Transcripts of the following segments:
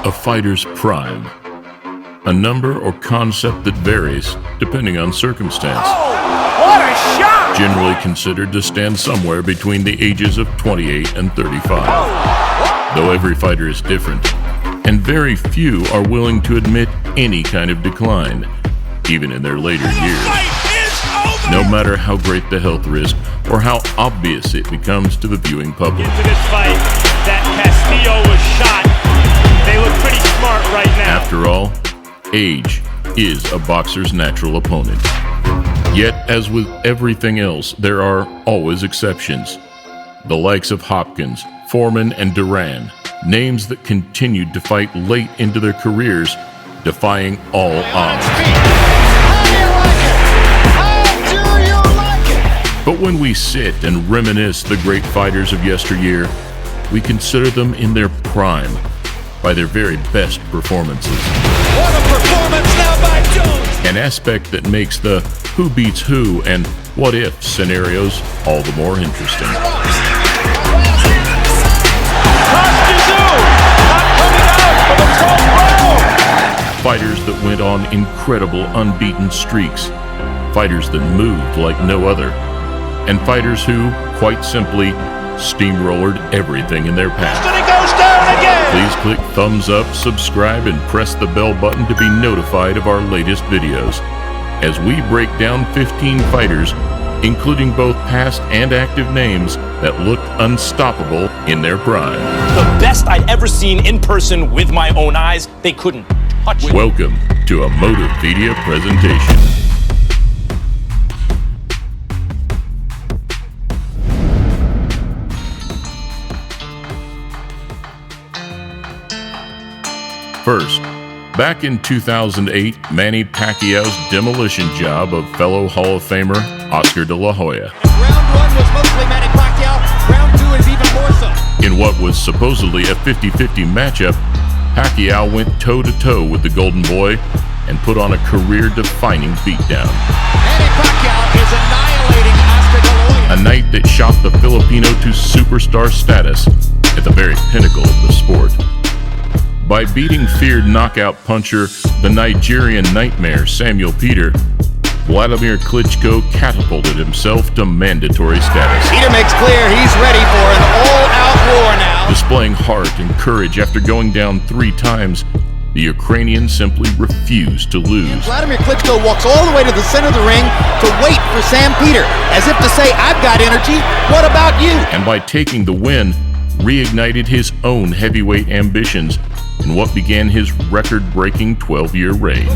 A fighter's prime. A number or concept that varies depending on circumstance. Oh, what a shot! Generally considered to stand somewhere between the ages of 28 and 35. Though every fighter is different, and very few are willing to admit any kind of decline, even in their later years. No matter how great the health risk or how obvious it becomes to the viewing public. Into this fight, that Castillo was shot. They look pretty smart right now. After all, age is a boxer's natural opponent. Yet, as with everything else, there are always exceptions. The likes of Hopkins, Foreman, and Duran, names that continued to fight late into their careers, defying all odds. But when we sit and reminisce the great fighters of yesteryear, we consider them in their prime by their very best performances. What a performance now by Jones! An aspect that makes the who beats who and what if scenarios all the more interesting. Fighters that went on incredible unbeaten streaks, fighters that moved like no other, and fighters who, quite simply, steamrollered everything in their path. And it goes down again! Please click thumbs up, subscribe, and press the bell button to be notified of our latest videos, as we break down 15 fighters, including both past and active names that looked unstoppable in their prime. The best I'd ever seen in person with my own eyes. They couldn't touch it. Welcome to a Motivedia presentation. First, back in 2008, Manny Pacquiao's demolition job of fellow Hall of Famer Oscar de la Hoya. Round one was mostly Manny Pacquiao. Round two is even more so. In what was supposedly a 50-50 matchup, Pacquiao went toe-to-toe with the Golden Boy and put on a career-defining beatdown. Manny Pacquiao is annihilating Oscar de la Hoya. A night that shot the Filipino to superstar status at the very pinnacle of the sport. By beating feared knockout puncher, the Nigerian nightmare Samuel Peter, Vladimir Klitschko catapulted himself to mandatory status. Peter makes clear he's ready for an all-out war now. Displaying heart and courage after going down 3 times, the Ukrainian simply refused to lose. Vladimir Klitschko walks all the way to the center of the ring to wait for Sam Peter, as if to say, I've got energy, what about you? And by taking the win, reignited his own heavyweight ambitions in what began his record-breaking 12-year reign.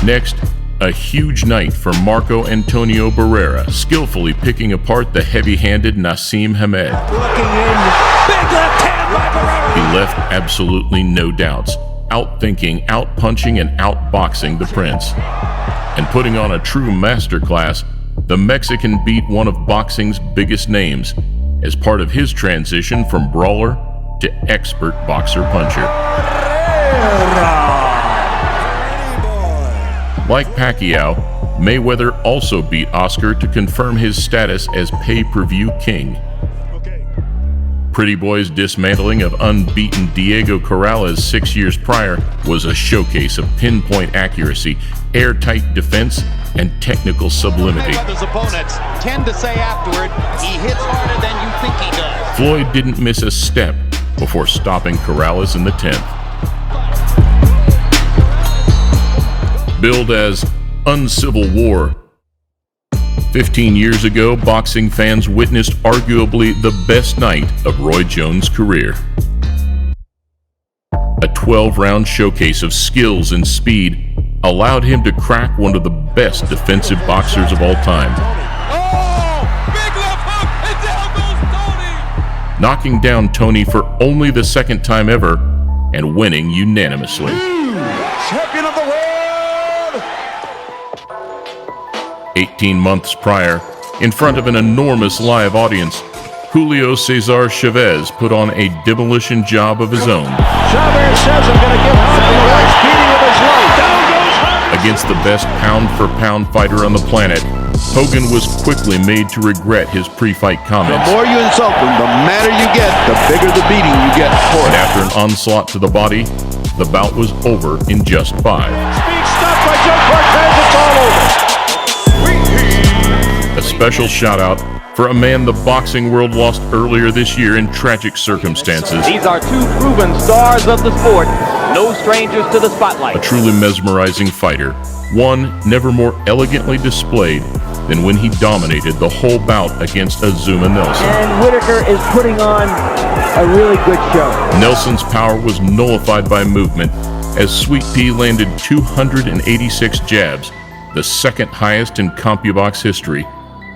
Next, a huge night for Marco Antonio Barrera, skillfully picking apart the heavy-handed Naseem Hamed. Looking in, big left hand by Barrera. He left absolutely no doubts, outthinking, outpunching, and outboxing the Prince. And putting on a true masterclass, the Mexican beat one of boxing's biggest names as part of his transition from brawler to expert boxer-puncher. Like Pacquiao, Mayweather also beat Oscar to confirm his status as pay-per-view king. Pretty Boy's dismantling of unbeaten Diego Corrales 6 years prior was a showcase of pinpoint accuracy, airtight defense, and technical sublimity. His opponents tend to say afterward, he hits harder than you think he does. Floyd didn't miss a step before stopping Corrales in the 10th. Billed as Uncivil War, 15 years ago, boxing fans witnessed arguably the best night of Roy Jones' career. A 12-round showcase of skills and speed allowed him to crack one of the best defensive boxers of all time. Big left hook, and down goes Tony! Knocking down Tony for only the 2nd time ever and winning unanimously. Champion of the world! 18 months prior, in front of an enormous live audience, Julio Cesar Chavez put on a demolition job of his own. Chavez says I'm going to give Hardy the worst beating of his life. Down goes Hardy. Against the best pound-for-pound fighter on the planet, Hogan was quickly made to regret his pre-fight comments. The more you insult them, the madder you get, the bigger the beating you get for it. And after an onslaught to the body, the bout was over in just 5. Being stopped by Joe Cortez, it's all over. A special shout out for a man the boxing world lost earlier this year in tragic circumstances. These are two proven stars of the sport, no strangers to the spotlight. A truly mesmerizing fighter, one never more elegantly displayed than when he dominated the whole bout against Azuma Nelson. And Whitaker is putting on a really good show. Nelson's power was nullified by movement as Sweet Pea landed 286 jabs, the second highest in CompuBox history,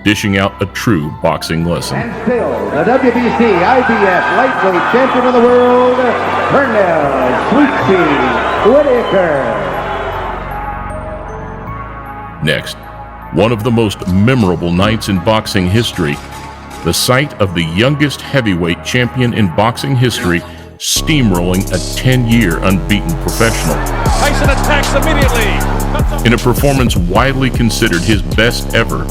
dishing out a true boxing lesson. And still, the WBC IBF lightweight champion of the world, Pernell Sweet Pea Whitaker. Next, one of the most memorable nights in boxing history, the sight of the youngest heavyweight champion in boxing history steamrolling a 10-year unbeaten professional. Tyson attacks immediately. In a performance widely considered his best ever,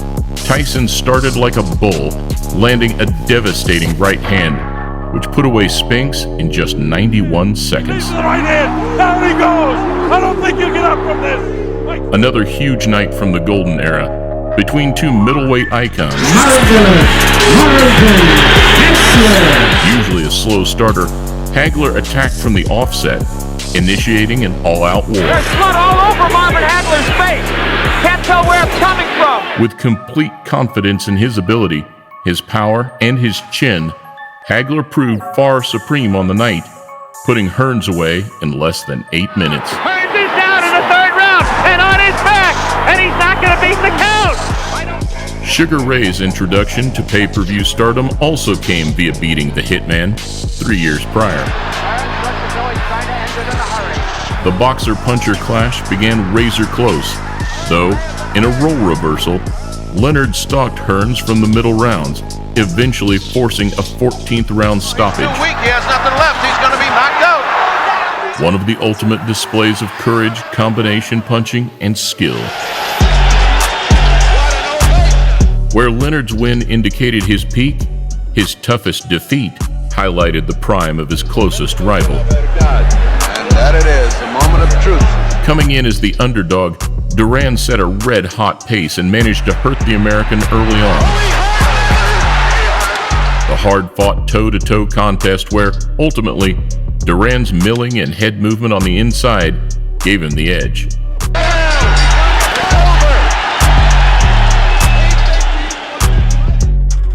Tyson started like a bull, landing a devastating right hand, which put away Spinks in just 91 seconds. The right hand, down he goes. I don't think you'll get up from this. Another huge night from the golden era, between two middleweight icons. Usually a slow starter, Hagler attacked from the offset, initiating an all-out war. There's blood all over Marvin Hagler's face. Can't tell where it's coming from. With complete confidence in his ability, his power, and his chin, Hagler proved far supreme on the night, putting Hearns away in less than 8 minutes. Hearns is down in the third round and on his back, and he's not going to beat the count. Sugar Ray's introduction to pay-per-view stardom also came via beating the Hitman 3 years prior. The boxer-puncher clash began razor close, though, in a role reversal, Leonard stalked Hearns from the middle rounds, eventually forcing a 14th round stoppage. Too weak, he has nothing left, he's going to be knocked out. One of the ultimate displays of courage, combination punching, and skill. Where Leonard's win indicated his peak, his toughest defeat highlighted the prime of his closest rival. And that it is, a moment of truth. Coming in as the underdog, Duran set a red-hot pace and managed to hurt the American early on. The hard-fought toe-to-toe contest where, ultimately, Duran's milling and head movement on the inside gave him the edge.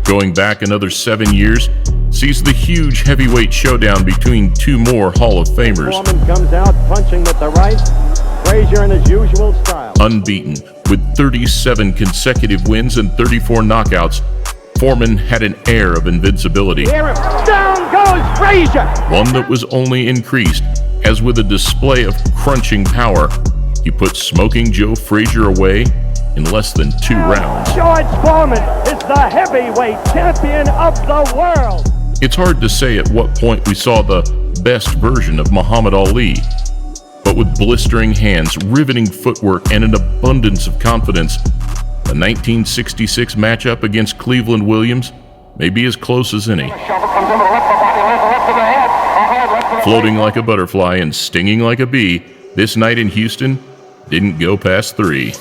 Going back another 7 years sees the huge heavyweight showdown between two more Hall of Famers. Foreman comes out punching with the right, Frazier in his usual style. Unbeaten, with 37 consecutive wins and 34 knockouts, Foreman had an air of invincibility. Down goes Frazier! One that was only increased, as with a display of crunching power, he put Smoking Joe Frazier away in less than 2 rounds. George Foreman is the heavyweight champion of the world! It's hard to say at what point we saw the best version of Muhammad Ali, but with blistering hands, riveting footwork, and an abundance of confidence, the 1966 matchup against Cleveland Williams may be as close as any. Floating like a butterfly and stinging like a bee, this night in Houston didn't go past 3.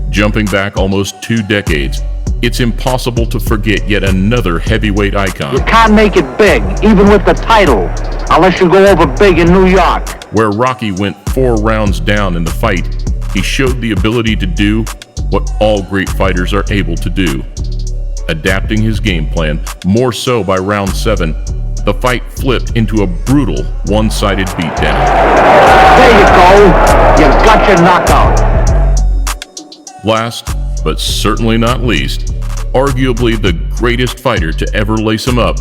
Jumping back almost 2 decades, it's impossible to forget yet another heavyweight icon. You can't make it big, even with the title, unless you go over big in New York. Where Rocky went 4 rounds down in the fight, he showed the ability to do what all great fighters are able to do. Adapting his game plan, more so by round 7, the fight flipped into a brutal, one-sided beatdown. There you go. You got your knockout. Last, but certainly not least, arguably the greatest fighter to ever lace him up,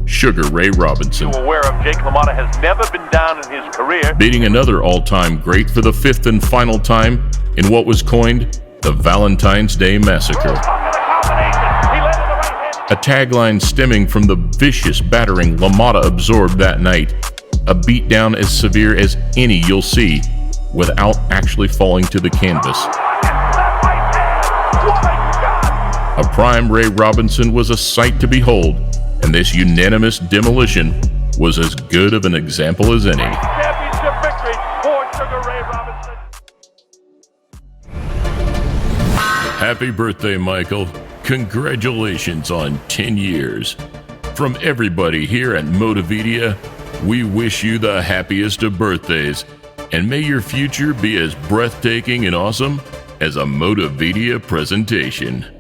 Sugar Ray Robinson. Aware of Jake LaMotta has never been down in his career. Beating another all-time great for the 5th and final time in what was coined the Valentine's Day Massacre. A tagline stemming from the vicious battering LaMotta absorbed that night, a beatdown as severe as any you'll see, without actually falling to the canvas. A prime Ray Robinson was a sight to behold, and this unanimous demolition was as good of an example as any. Championship victory for Sugar Ray Robinson. Happy birthday, Michael. Congratulations on 10 years. From everybody here at Motivedia, we wish you the happiest of birthdays, and may your future be as breathtaking and awesome as a Motivedia presentation.